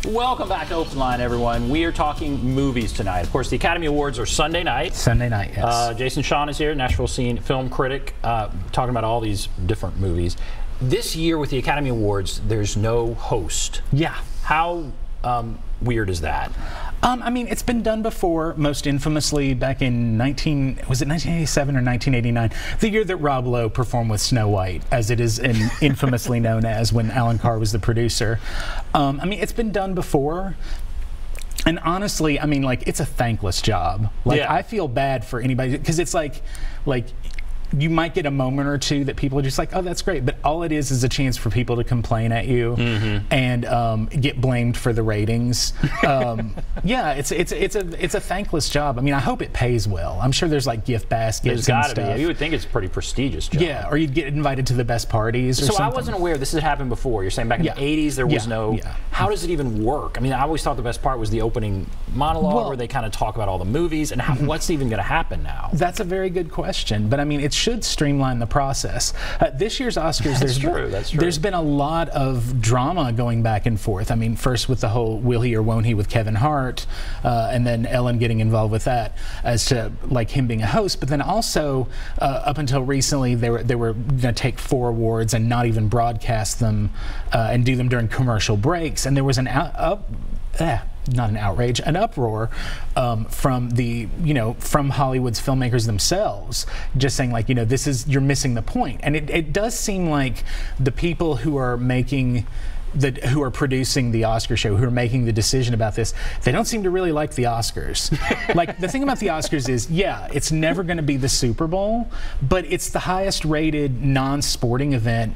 Welcome back to Open Line, everyone. We are talking movies tonight. Of course, the Academy Awards are Sunday night. Sunday night, yes. Jason Shawhan is here, Nashville scene film critic, talking about all these different movies. This year with the Academy Awards, there's no host. Yeah. How weird is that? I mean, it's been done before, most infamously back in 1987 or 1989, the year that Rob Lowe performed with Snow White, as it is infamously known as, when Alan Carr was the producer. I mean, it's been done before. And honestly, I mean, like, it's a thankless job. Like, yeah. I feel bad for anybody, because it's like you might get a moment or two that people are just like, oh, that's great, but all it is a chance for people to complain at you and get blamed for the ratings. Yeah, it's a thankless job. I mean, I hope it pays well. I'm sure there's like gift baskets. There's got to be. You would think it's a pretty prestigious job. Yeah, or you'd get invited to the best parties. Or so something. I wasn't aware this had happened before. You're saying back in the 80s there was no. Yeah. How does it even work? I mean, I always thought the best part was the opening monologue, where they kind of talk about all the movies and how, what's even going to happen now. That's a very good question, but I mean, it should streamline the process. This year's Oscars, there's been a lot of drama going back and forth. I mean, first with the whole will he or won't he with Kevin Hart, and then Ellen getting involved with that as to like him being a host, but then also up until recently they were going to take 4 awards and not even broadcast them and do them during commercial breaks, and there was an not an outrage, an uproar from the, from Hollywood's filmmakers themselves, just saying like, you're missing the point. And it does seem like the people who are who are producing the Oscar show, who are making the decision about this, they don't seem to really like the Oscars. Like, the thing about the Oscars is, yeah, it's never going to be the Super Bowl, but it's the highest rated non-sporting event,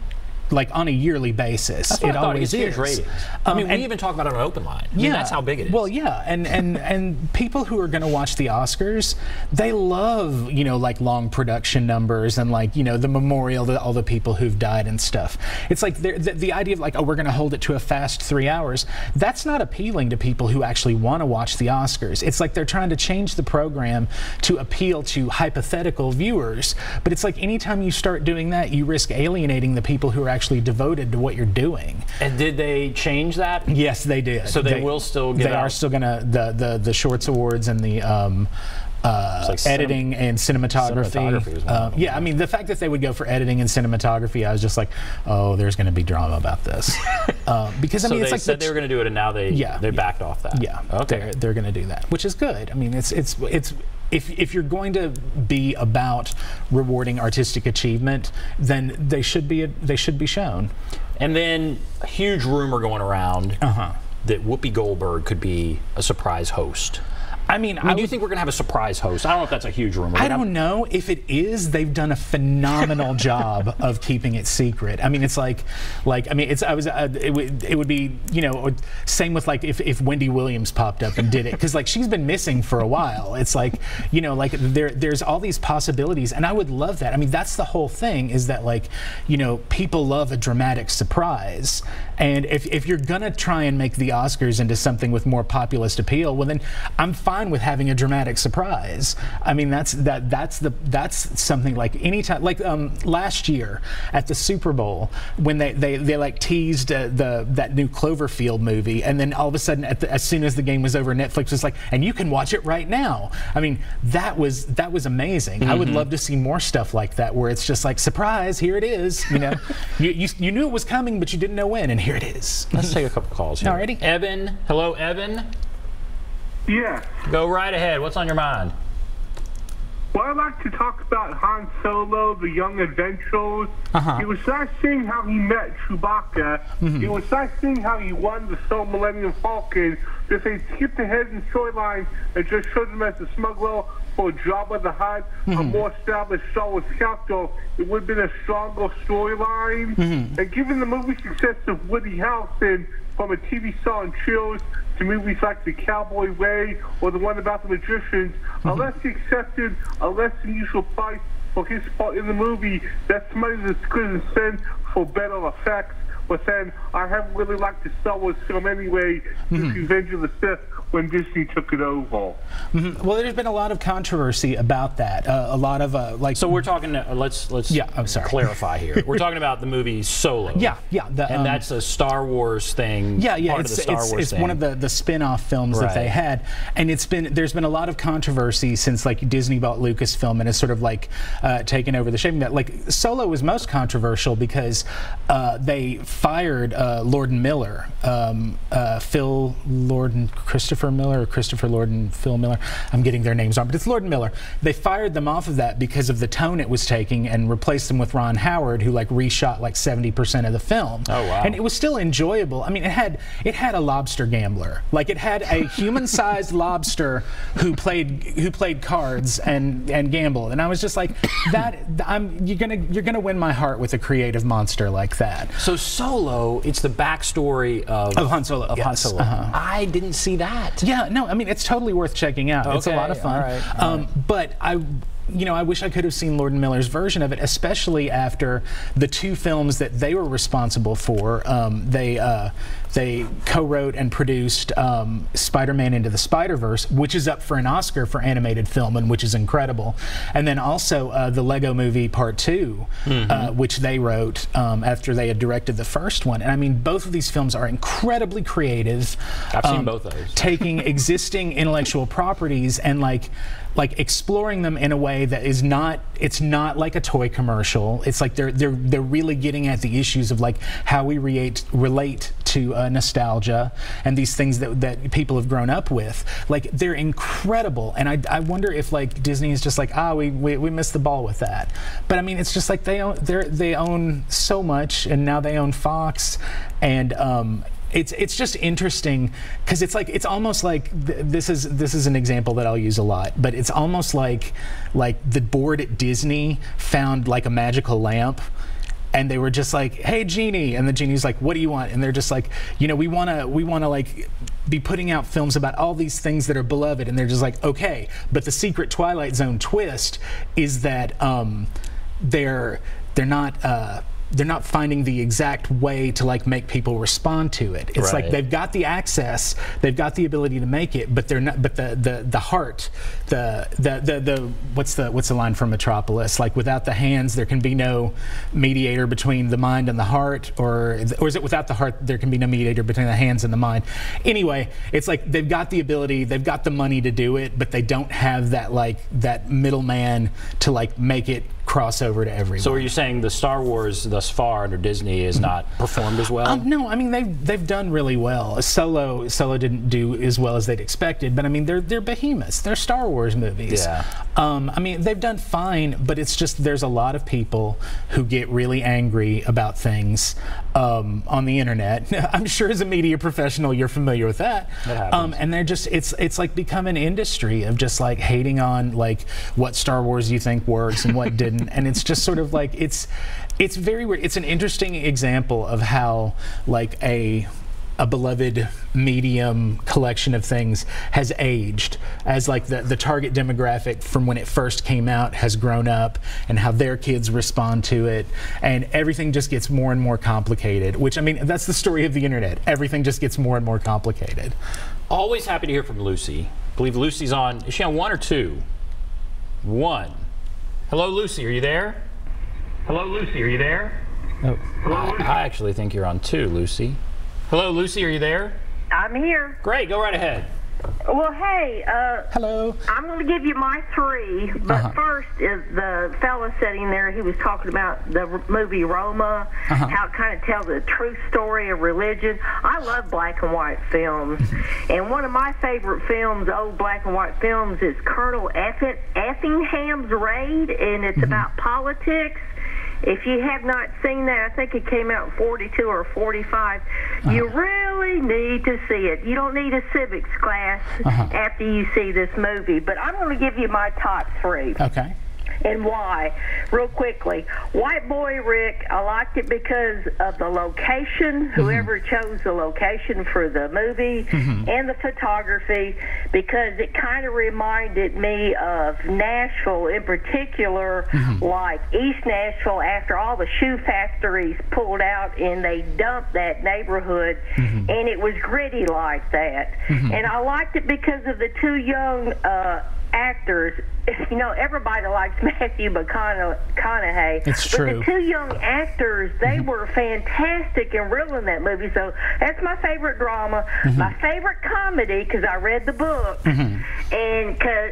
like, on a yearly basis. That's what it I thought. always It's huge is. ratings. I mean, we even talk about it on Open Line. I mean, that's how big it is. Well, yeah, and people who are going to watch the Oscars, they love, like long production numbers and like, the memorial to all the people who've died and stuff. It's like the idea of like, oh, we're going to hold it to a fast 3 hours. That's not appealing to people who actually want to watch the Oscars. It's like they're trying to change the program to appeal to hypothetical viewers. But it's like anytime you start doing that, you risk alienating the people who are actually devoted to what you're doing. And did they change that? Yes, they did. So they will still get They are still gonna the Shorts Awards and the like editing and cinematography. Yeah, I mean, the fact that they would go for editing and cinematography, I was just like, oh, there's going to be drama about this. Because I mean, it's like said they were going to do it, and now they backed off that. Yeah, okay, they're going to do that, which is good. I mean, it's if you're going to be about rewarding artistic achievement, then they should be shown. And then a huge rumor going around that Whoopi Goldberg could be a surprise host. I mean, do you think we're going to have a surprise host? I don't know if that's a huge rumor. I don't know. If it is, they've done a phenomenal job of keeping it secret. I mean, it's like I mean, it would be, same with like if Wendy Williams popped up and did it, because like she's been missing for a while. It's like, like there's all these possibilities, and I would love that. I mean, that's the whole thing, is that like, people love a dramatic surprise, and if you're gonna try and make the Oscars into something with more populist appeal, well then I'm fine with having a dramatic surprise. I mean, that's something like anytime, like last year at the Super Bowl when they like teased that new Cloverfield movie, and then all of a sudden as soon as the game was over, Netflix was like, and you can watch it right now. I mean, that was amazing. I would love to see more stuff like that, where it's just like, surprise, here it is. You knew it was coming, but you didn't know when, and here it is. Let's take a couple calls here. Alrighty. Evan, hello, Evan. Yeah. Go right ahead. What's on your mind? Well, I'd like to talk about Han Solo, the Young Adventurers. It was nice seeing how he met Chewbacca. It was nice seeing how he won the Soul Millennium Falcon. If they skipped ahead in storyline and just showed him as a smuggler for Jabba the Hutt, a more established Star Wars character, it would have been a stronger storyline. And given the movie success of Woody Harrelson, from a TV star in Cheers to movies like The Cowboy Way or the one about the magicians, unless he accepted a less than usual price for his part in the movie, that's money that's good spend for better effects. But then I haven't really liked the Star Wars film anyway, since Revenge of the Sith when Disney took it over. Well, there's been a lot of controversy about that. A lot of like. So we're talking. Let's clarify here. We're talking about the movie Solo. Yeah. And that's a Star Wars thing. Yeah. Part of the Star Wars it's thing. one of the spin-off films that they had, and there's been a lot of controversy since like Disney bought Lucasfilm and has sort of like taken over the shaping. That like Solo was most controversial because they fired Lord and Miller, Phil Lord and Christopher Miller, or Christopher Lord and Phil Miller. I'm getting their names wrong, but it's Lord and Miller. They fired them off of that because of the tone it was taking, and replaced them with Ron Howard, who like reshot like 70% of the film. Oh wow! And it was still enjoyable. I mean, it had a lobster gambler, like it had a human-sized lobster who played cards and gambled, and I was just like, you're gonna win my heart with a creative monster like that. So Solo, it's the backstory of Han Solo. Han Solo. I didn't see that. Yeah, no, I mean it's totally worth checking out. Okay, it's a lot of fun. All right. But I wish I could have seen Lord and Miller's version of it, especially after the two films that they were responsible for. They co-wrote and produced Spider-Man Into the Spider-Verse, which is up for an Oscar for animated film, and which is incredible. And then also the Lego Movie Part 2, which they wrote after they had directed the first one. And I mean, both of these films are incredibly creative. I've seen both of those. Taking existing intellectual properties and like exploring them in a way that is not, it's not like a toy commercial. It's like they're really getting at the issues of like how we relate to nostalgia and these things that people have grown up with. Like, they're incredible, and I wonder if like Disney is just like, we missed the ball with that. But I mean, it's just like they own so much, and now they own Fox, and it's just interesting because it's almost like this is an example that I'll use a lot, but it's almost like the board at Disney found like a magical lamp, and they were just like, "Hey, genie," and the genie's like, "What do you want?" And they're just like, we want to like be putting out films about all these things that are beloved, and they're just like, "Okay," but the secret Twilight Zone twist is that they're not finding the exact way to like make people respond to it. It's like they've got the access, they've got the ability to make it, but they're not. But the heart, what's the line from Metropolis? Like, without the hands, there can be no mediator between the mind and the heart, or is it without the heart, there can be no mediator between the hands and the mind? Anyway, it's like they've got the ability, they've got the money to do it, but they don't have that middleman to like make it cross over to everyone. So are you saying the Star Wars thus far under Disney is not performed as well? No, I mean they've done really well. Solo didn't do as well as they'd expected, but I mean they're behemoths. They're Star Wars movies. Yeah. I mean they've done fine, but it's just there's a lot of people who get really angry about things on the internet. I'm sure as a media professional you're familiar with that. That happens. And they're just it's like become an industry of just like hating on like what Star Wars you think works and what didn't. And it's just sort of like it's very weird. It's an interesting example of how like a beloved medium collection of things has aged, as like the target demographic from when it first came out has grown up, and how their kids respond to it, and everything just gets more and more complicated, which I mean that's the story of the internet. Everything just gets more and more complicated. Always happy to hear from Lucy. I believe Lucy's on. Is she on 1 or 2? 1. Hello, Lucy, are you there? Hello, Lucy, are you there? Oh, hello, Lucy. I actually think you're on 2, Lucy. Hello, Lucy, are you there? I'm here. Great, go right ahead. Well, hey, hello. I'm going to give you my 3, but first is the fella sitting there. He was talking about the movie Roma, how it kind of tells a true story of religion. I love black and white films, and one of my favorite films, old black and white films, is Colonel Effingham's Raid, and it's about politics. If you have not seen that, I think it came out in 42 or 45. You really need to see it. You don't need a civics class after you see this movie. But I'm going to give you my top 3. Okay. and why. Real quickly, White Boy Rick, I liked it because of the location, whoever chose the location for the movie, and the photography, because it kind of reminded me of Nashville in particular, like East Nashville, after all the shoe factories pulled out and they dumped that neighborhood, and it was gritty like that. And I liked it because of the two young actors. You know, everybody likes Matthew McConaughey. It's true. But the two young actors, they were fantastic and real in that movie. So that's my favorite drama. My favorite comedy, because I read the book, and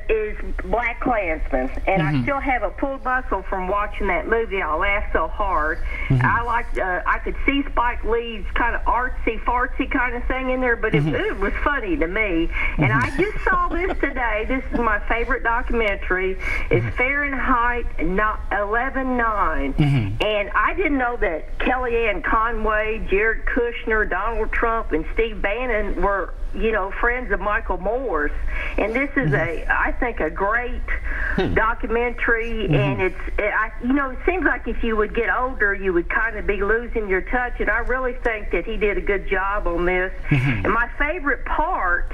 is Black Klansman. And I still have a pulled muscle from watching that movie. I laughed so hard. I liked. I could see Spike Lee's kind of artsy, fartsy kind of thing in there, but it was funny to me. And I just saw this today. This is my favorite documentary. It's Fahrenheit 11/9, and I didn't know that Kellyanne Conway, Jared Kushner, Donald Trump, and Steve Bannon were, you know, friends of Michael Moore's. And this is I think, a great documentary, and you know, it seems like if you would get older, you would kind of be losing your touch, and I really think that he did a good job on this. And my favorite part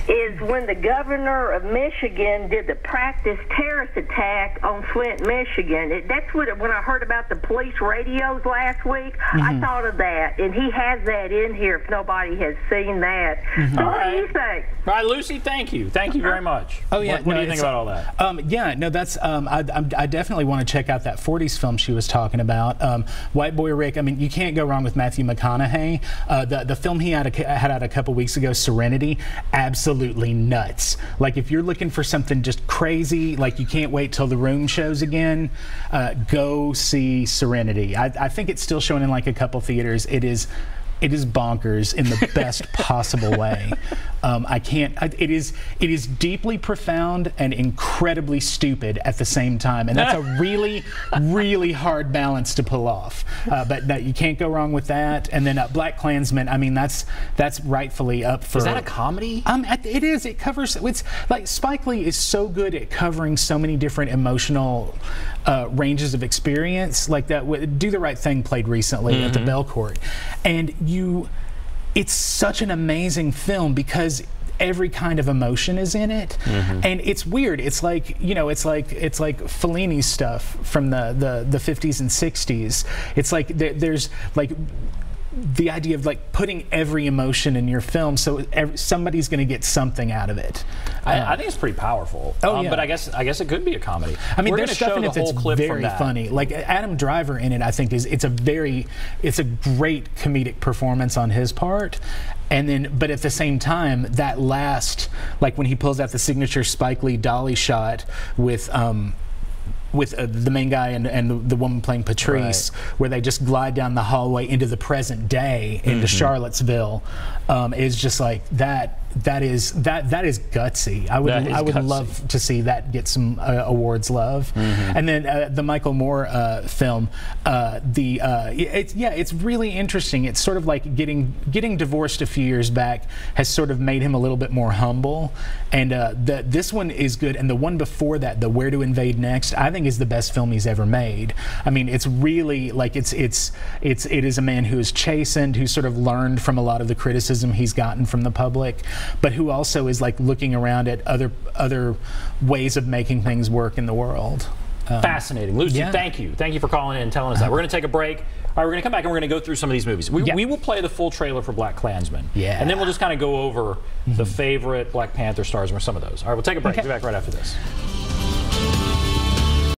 is when the governor of Michigan did the practice terrorist attack on Flint, Michigan. That's what, when I heard about the police radios last week, I thought of that, and he has that in here if nobody has seen that. So what do you think? All right, Lucy, thank you. Thank you very much. Oh, yeah. What do you think about all that? Yeah, no, that's, I definitely want to check out that 40s film she was talking about. White Boy Rick, I mean, you can't go wrong with Matthew McConaughey. The film he had out a couple weeks ago, Serenity, absolutely nuts. Like, if you're looking for something just crazy, like you can't wait till The Room shows again, go see Serenity. I think it's still showing in like a couple theaters. It is bonkers in the best possible way. It is deeply profound and incredibly stupid at the same time, and that's a really, really hard balance to pull off. But no, you can't go wrong with that. And then Black Klansman, I mean, that's rightfully up for. Is that a comedy? It is. It covers. It's like Spike Lee is so good at covering so many different emotional ranges of experience. Like that, Do the Right Thing played recently at the Belcourt, and it's such an amazing film because every kind of emotion is in it, and it's weird. It's like, you know, it's like Fellini's stuff from the 50s and 60s. It's like there's like the idea of like putting every emotion in your film, so somebody's going to get something out of it. I think it's pretty powerful. Yeah. But I guess it could be a comedy. I mean, we're there's stuff in it that's very funny. Like Adam Driver in it, I think it's a great comedic performance on his part. And then, but at the same time, that last, like when he pulls out the signature Spike Lee dolly shot with the main guy and the woman playing Patrice, where they just glide down the hallway into the present day, into Charlottesville, is just like that. That is gutsy. I would love to see that get some awards love. And then the Michael Moore film, it's really interesting. It's sort of like getting divorced a few years back has sort of made him a little bit more humble. And this one is good. And the one before that, the Where to Invade Next, I think is the best film he's ever made. I mean, it's really like it is a man who is chastened, who sort of learned from a lot of the criticism he's gotten from the public, but who also is like looking around at other ways of making things work in the world. Fascinating. Lucy, thank you. Thank you for calling in and telling us that. We're going to take a break. All right, we're going to come back and we're going to go through some of these movies. We will play the full trailer for Black Klansman. And then we'll just kind of go over the favorite Black Panther stars or some of those. All right, we'll take a break. We'll be back right after this.